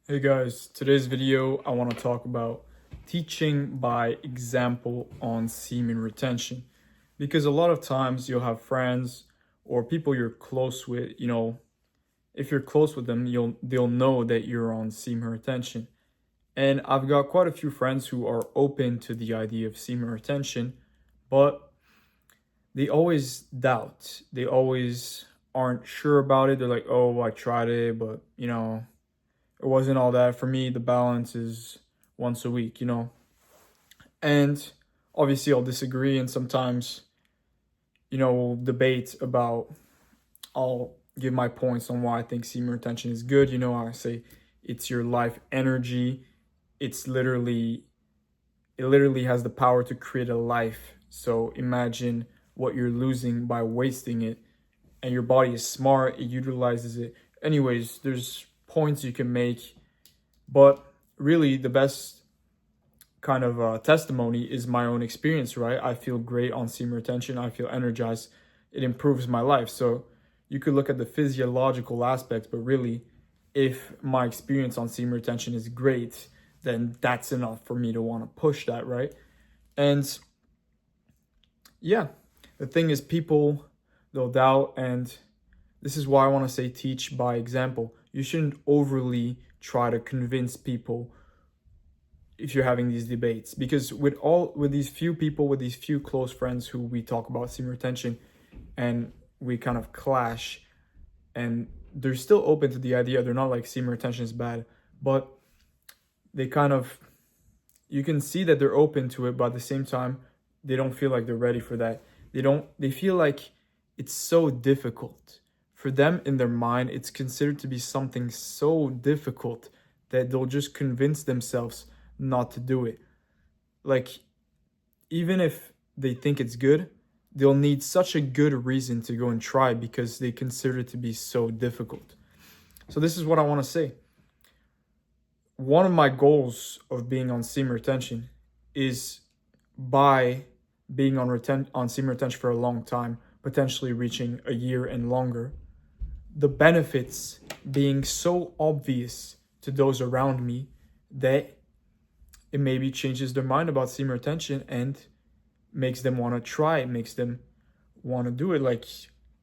Hey guys, today's video I want to talk about teaching by example on semen retention, because a lot of times you'll have friends or people you're close with, if you're close with them, they'll know that you're on semen retention. And I've got quite a few friends who are open to the idea of semen retention, but they always doubt. They always aren't sure about it. They're like, "Oh, I tried it, but it wasn't all that for me. The balance is once a week. And obviously, I'll disagree, and sometimes, we'll debate about. I'll give my points on why I think semen retention is good. I say it's your life energy. It's literally, it literally has the power to create a life. So imagine what you're losing by wasting it, and your body is smart. It utilizes it. Anyways, there's points you can make, but really the best kind of testimony is my own experience, right? I feel great on semen retention. I feel energized. It improves my life. So you could look at the physiological aspects, but really, if my experience on semen retention is great, then that's enough for me to want to push that, right? And yeah, the thing is, people, they'll doubt, and this is why I want to say teach by example. You shouldn't overly try to convince people if you're having these debates, because with these few people, with these few close friends who we talk about semen retention, and we kind of clash, and they're still open to the idea. They're not like semen retention is bad, but they kind of, you can see that they're open to it, but at the same time they don't feel like they're ready for that. They feel like it's so difficult for them. In their mind, it's considered to be something so difficult that they'll just convince themselves not to do it. Like, even if they think it's good, they'll need such a good reason to go and try because they consider it to be so difficult. So this is what I want to say. One of my goals of being on semen retention is, by being on semen retention for a long time, potentially reaching a year and longer, the benefits being so obvious to those around me that it maybe changes their mind about semen retention and makes them want to try it, makes them want to do it. Like,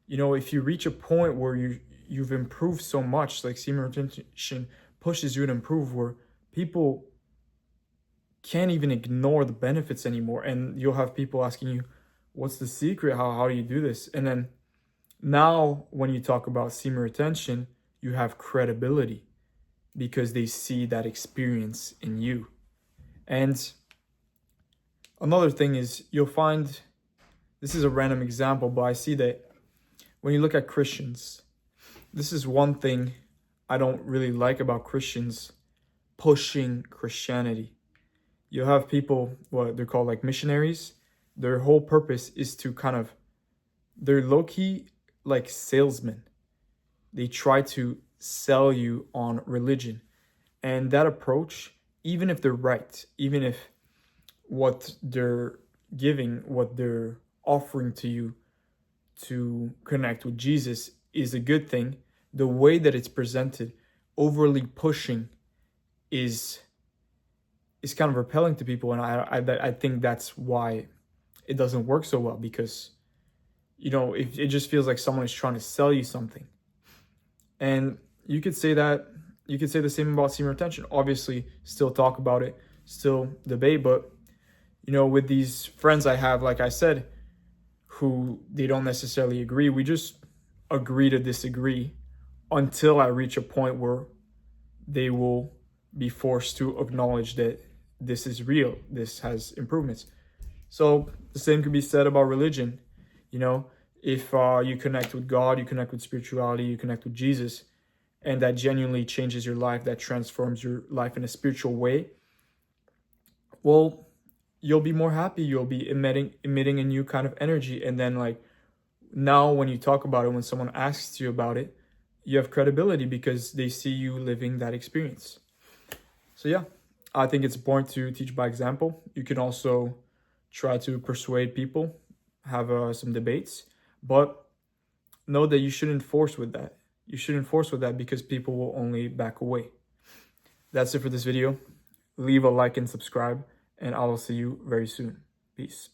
if you reach a point where you've improved so much, like semen retention pushes you to improve, where people can't even ignore the benefits anymore. And you'll have people asking you, what's the secret? How do you do this? And then now when you talk about semen retention, you have credibility because they see that experience in you. And another thing is, you'll find, this is a random example, but I see that when you look at Christians, this is one thing I don't really like about Christians pushing Christianity. You'll have people, what they're called like missionaries. Their whole purpose is to they're low-key like salesmen. They try to sell you on religion. And that approach, even if they're right, even if what they're giving, what they're offering to you to connect with Jesus is a good thing, the way that it's presented, overly pushing, is kind of repelling to people. And I think that's why it doesn't work so well, because if it just feels like someone is trying to sell you something. And you could say the same about semen retention. Obviously, still talk about it, still debate, but with these friends I have, like I said, who they don't necessarily agree, we just agree to disagree until I reach a point where they will be forced to acknowledge that this is real, this has improvements. So the same could be said about religion. If you connect with God, you connect with spirituality, you connect with Jesus, and that genuinely changes your life, that transforms your life in a spiritual way, well, you'll be more happy. You'll be emitting a new kind of energy. And then, like, now when you talk about it, when someone asks you about it, you have credibility because they see you living that experience. So yeah, I think it's important to teach by example. You can also try to persuade people, have some debates, but know that you shouldn't force with that. You shouldn't force with that, because people will only back away. That's it for this video. Leave a like and subscribe, and I will see you very soon. Peace.